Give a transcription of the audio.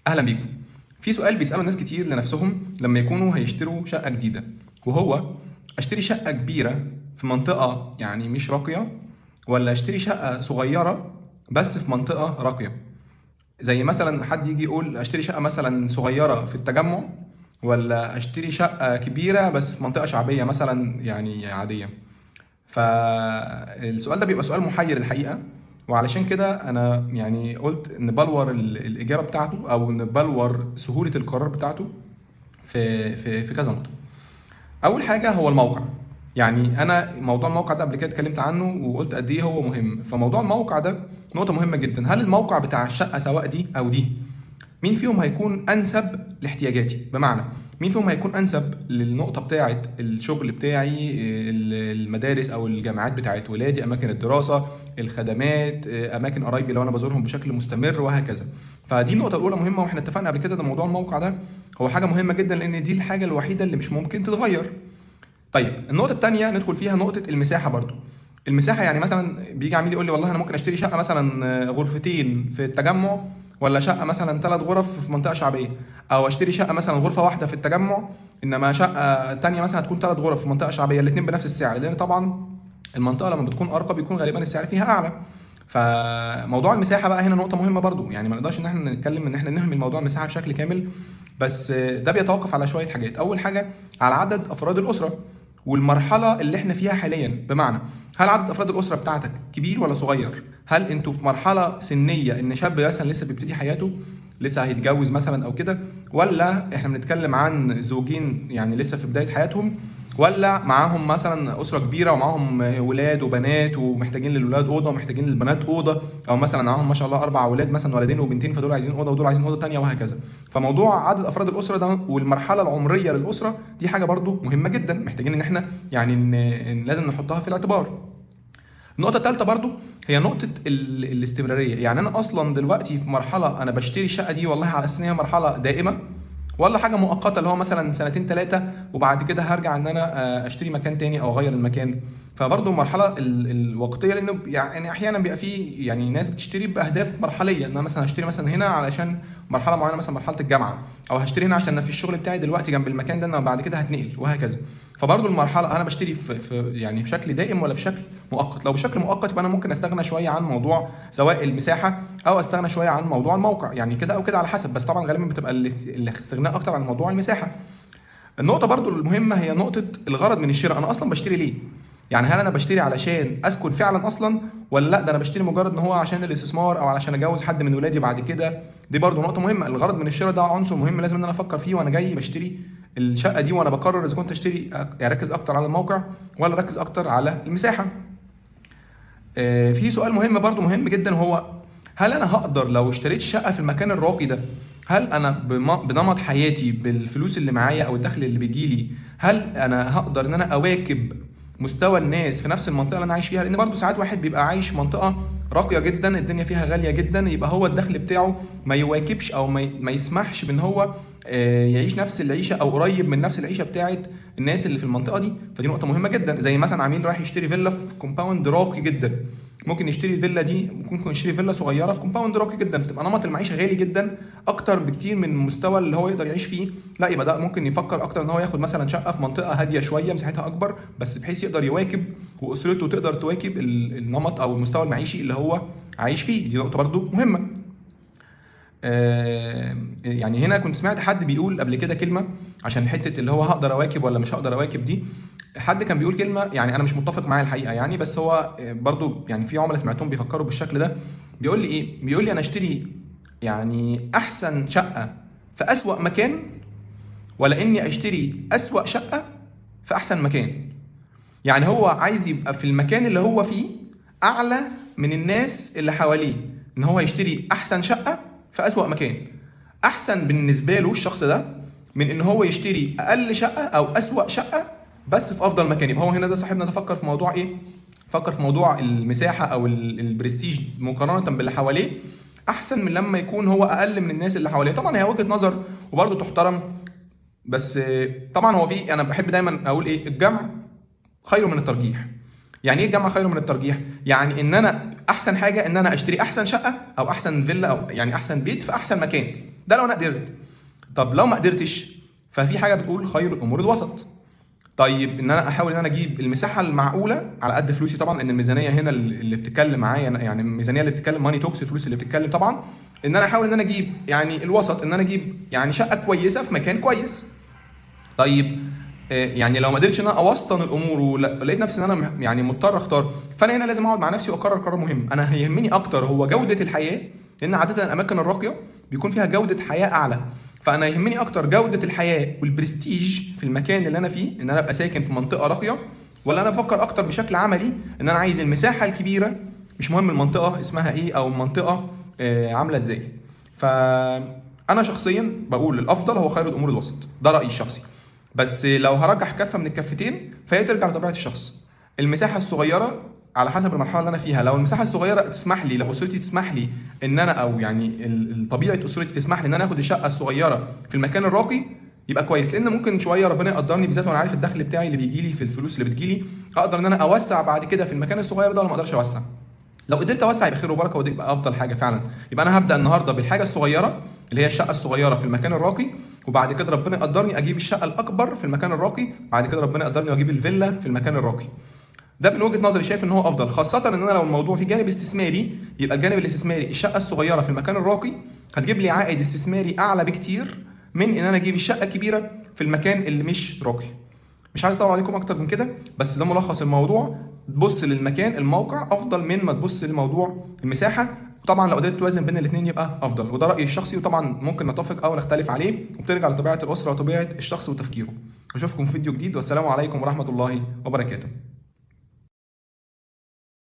اهلا بيكم. في سؤال بيسأله ناس كتير لنفسهم لما يكونوا هيشتروا شقة جديدة، وهو اشتري شقة كبيرة في منطقة يعني مش راقية، ولا اشتري شقة صغيرة بس في منطقة راقية؟ زي مثلا حد يجي يقول اشتري شقة مثلا صغيرة في التجمع، ولا اشتري شقة كبيرة بس في منطقة شعبية مثلا يعني عادية. فالسؤال ده بيبقى سؤال محير الحقيقة، وعلشان كده انا يعني قلت نبلور الاجابة بتاعته او نبلور سهولة القرار بتاعته في كذا نقطة. اول حاجة هو الموقع. يعني انا موضوع الموقع ده قبل كده اتكلمت عنه وقلت قد ايه هو مهم، فموضوع الموقع ده نقطة مهمة جدا. هل الموقع بتاع الشقة سواء دي او دي مين فيهم هيكون انسب لاحتياجاتي؟ بمعنى مين فيهم هيكون انسب للنقطه بتاعه الشغل بتاعي، المدارس او الجامعات بتاعه ولادي، اماكن الدراسه، الخدمات، اماكن قرايبي لو انا بزورهم بشكل مستمر وهكذا. فدي النقطه الاولى مهمه، واحنا اتفقنا قبل كده ان موضوع الموقع ده هو حاجه مهمه جدا، لان دي الحاجه الوحيده اللي مش ممكن تتغير. طيب النقطة التانية ندخل فيها نقطة المساحة برضو. المساحة يعني مثلا بيجي عميل يقول لي والله أنا ممكن أشتري شقة مثلا غرفتين في التجمع، ولا شقة مثلا 3 غرف في منطقة شعبية، أو أشتري شقة مثلا غرفة واحدة في التجمع إنما شقة تانية مثلا هتكون 3 غرف في منطقة شعبية، الاتنين بنفس السعر، لأن طبعا المنطقة لما بتكون أرقى بيكون غالبا السعر فيها أعلى. فموضوع المساحة بقى هنا نقطة مهمة برضو، يعني ما نقدرش إن احنا نتكلم إن احنا نهمل موضوع المساحة بشكل كامل، بس ده بيتوقف على شوية حاجات. أول حاجة على عدد أفراد الأسرة والمرحلة اللي احنا فيها حاليا، بمعنى هل عدد افراد الاسرة بتاعتك كبير ولا صغير؟ هل انتوا في مرحلة سنية ان شاب مثلا لسه بيبتدي حياته، لسه هيتجوز مثلا او كده، ولا احنا بنتكلم عن زوجين يعني لسه في بداية حياتهم، ولا معاهم مثلا اسرة كبيرة ومعاهم ولاد وبنات ومحتاجين للولاد اوضة ومحتاجين للبنات اوضة، او مثلا معاهم ما شاء الله 4 اولاد مثلا، ولدين وبنتين، فدول عايزين اوضة ودول عايزين اوضة تانية وهكذا. فموضوع عدد افراد الاسرة ده والمرحلة العمرية للاسرة دي حاجة برضو مهمة جدا، محتاجين ان احنا يعني لازم نحطها في الاعتبار. النقطة الثالثة برضو هي نقطة الاستمرارية. يعني أنا أصلا دلوقتي في مرحلة أنا بشتري الشقة دي والله على أساس إن هي مرحلة دائمة، ولا حاجة مؤقتة اللي هو مثلا سنتين ثلاثة وبعد كده هرجع إن أنا أشتري مكان تاني أو أغير المكان. فبرضو المرحلة الوقتية، لأنه يعني أحيانا بيبقى فيه يعني ناس بتشتري بأهداف مرحلية، إن أنا مثلا هشتري مثلا هنا علشان مرحلة معينة مثلا مرحلة الجامعة، أو هشتري هنا عشان أنا في الشغل بتاعي دلوقتي جنب المكان ده أنا بعد كده هتنقل وهكذا. فبرضو المرحلة أنا بشتري في يعني بشكل دائم ولا بشكل مؤقت؟ لو بشكل مؤقت يبقى انا ممكن استغنى شويه عن موضوع سواء المساحه او استغنى شويه عن موضوع الموقع، يعني كده او كده على حسب، بس طبعا غالبا بتبقى الاستغناء اكتر عن موضوع المساحه. النقطه برضو المهمه هي نقطه الغرض من الشراء. انا اصلا بشتري ليه؟ يعني هل انا بشتري علشان اسكن فعلا اصلا، ولا لا ده انا بشتري مجرد ان هو عشان الاستثمار او علشان اجوز حد من ولادي بعد كده؟ دي برضو نقطه مهمه. الغرض من الشراء ده عنصر مهم لازم ان انا افكر فيه وانا جاي بشتري الشقه دي، وانا بقرر اذا كنت اشتري يعني اركز اكتر على الموقع ولا اركز اكتر على المساحه. في سؤال مهم برضو مهم جدا، وهو هل انا هقدر لو اشتريت شقة في المكان الراقي ده، هل انا بنمط حياتي بالفلوس اللي معايا او الدخل اللي بيجيلي، هل انا هقدر ان انا اواكب مستوى الناس في نفس المنطقة اللي انا عايش فيها؟ لان برضو ساعات واحد بيبقى عايش في منطقة راقية جدا الدنيا فيها غالية جدا، يبقى هو الدخل بتاعه ما يواكبش او ما يسمحش بان هو يعيش نفس العيشة او قريب من نفس العيشة بتاعت الناس اللي في المنطقه دي. فدي نقطه مهمه جدا. زي مثلا عميل رايح يشتري فيلا في كومباوند راقي جدا، ممكن يشتري الفيلا دي، ممكن يشتري فيلا صغيره في كومباوند راقي جدا، فتبقى نمط المعيشه غالي جدا اكتر بكتير من المستوى اللي هو يقدر يعيش فيه. لا يبقى ده ممكن يفكر اكتر ان هو ياخد مثلا شقه في منطقه هاديه شويه مساحتها اكبر، بس بحيث يقدر يواكب واسرته تقدر تواكب النمط او المستوى المعيشي اللي هو عايش فيه. دي نقطه برضو مهمه. يعني هنا كنت سمعت حد بيقول قبل كده كلمة عشان حتة اللي هو هقدر أواكب ولا مش هقدر أواكب دي. حد كان بيقول كلمة يعني أنا مش متفق معاها الحقيقة يعني، بس هو برضو يعني في عملاء سمعتهم بيفكروا بالشكل ده. بيقول لي إيه؟ بيقول لي أنا أشتري يعني أحسن شقة في أسوأ مكان، ولا إني أشتري أسوأ شقة في أحسن مكان؟ يعني هو عايز يبقى في المكان اللي هو فيه اعلى من الناس اللي حواليه، ان هو يشتري احسن شقة في اسوأ مكان احسن بالنسبة له الشخص ده من ان هو يشتري اقل شقة او اسوأ شقة بس في افضل مكان. يبقى هو هنا ده صاحبنا ده فكر في موضوع ايه؟ فكر في موضوع المساحة او البرستيج مقارنة باللي حواليه احسن من لما يكون هو اقل من الناس اللي حواليه. طبعا هي وجهة نظر وبرضه تحترم، بس طبعا هو في انا بحب دايما اقول ايه، الجمع خير من الترجيح. يعني ايه الجمع خير من الترجيح؟ يعني ان انا احسن حاجه ان انا اشتري احسن شقه او احسن فيلا او يعني احسن بيت في احسن مكان، ده لو انا قدرت. طب لو ما قدرتش، ففي حاجه بتقول خير الامور الوسط. طيب ان انا احاول ان انا اجيب المساحه المعقوله على قد فلوسي طبعا، ان الميزانيه هنا اللي بتتكلم معايا، يعني الميزانيه اللي بتتكلم ماني توكس، الفلوس اللي بتتكلم طبعا، ان انا احاول ان انا اجيب يعني الوسط، ان انا اجيب يعني شقه كويسه في مكان كويس. طيب يعني لو ما قدرتش ان انا اوسطن الامور ولقيت نفسي ان انا يعني مضطر اختار، فانا هنا لازم اقعد مع نفسي واقرر قرار مهم. انا هيهمني اكتر هو جوده الحياه، لان عاده الاماكن الراقيه بيكون فيها جوده حياه اعلى. فانا يهمني اكتر جوده الحياه والبرستيج في المكان اللي انا فيه، ان انا ابقى ساكن في منطقه راقيه، ولا انا بفكر اكتر بشكل عملي ان انا عايز المساحه الكبيره، مش مهم المنطقه اسمها ايه او المنطقه عامله ازاي. فانا شخصيا بقول الافضل هو خير الامور الوسط، ده رايي الشخصي. بس لو هرجح كفه من الكفتين فهي ترجع لطبيعه الشخص. المساحه الصغيره على حسب المرحله اللي انا فيها، لو المساحه الصغيره تسمح لي، لو اسرتي تسمح لي ان انا، او يعني طبيعه اسرتي تسمح لي ان انا اخد الشقه الصغيره في المكان الراقي، يبقى كويس. لان ممكن شويه ربنا يقدرني، بالذات وانا عارف الدخل بتاعي اللي بيجي لي في الفلوس اللي بتجي لي، اقدر ان انا اوسع بعد كده في المكان الصغير ده، ولا ما اقدرش اوسع. لو قدرت اوسع يبقى خير وبركه، ودي يبقى افضل حاجه فعلا. يبقى انا هبدا النهارده بالحاجه الصغيره اللي هي الشقه الصغيره في المكان الراقي، وبعد كده ربنا يقدرني اجيب الشقه الاكبر في المكان الراقي، بعد كده ربنا يقدرني واجيب الفيلا في المكان الراقي. ده من وجهه نظري شايف ان هو افضل، خاصه ان انا لو الموضوع في جانب استثماري، يبقى الجانب الاستثماري الشقه الصغيره في المكان الراقي هتجيب لي عائد استثماري اعلى بكتير من ان انا اجيب الشقه الكبيره في المكان اللي مش راقي. مش عايز اطول عليكم اكتر من كده، بس ده ملخص الموضوع. تبص للمكان الموقع افضل من ما تبص لموضوع المساحه. طبعا لو قدرت توازن بين الاثنين يبقى افضل، وده رايي الشخصي، وطبعا ممكن نتفق او نختلف عليه، وبترجع لطبيعه الاسره وطبيعه الشخص وتفكيره. اشوفكم في فيديو جديد، والسلام عليكم ورحمه الله وبركاته.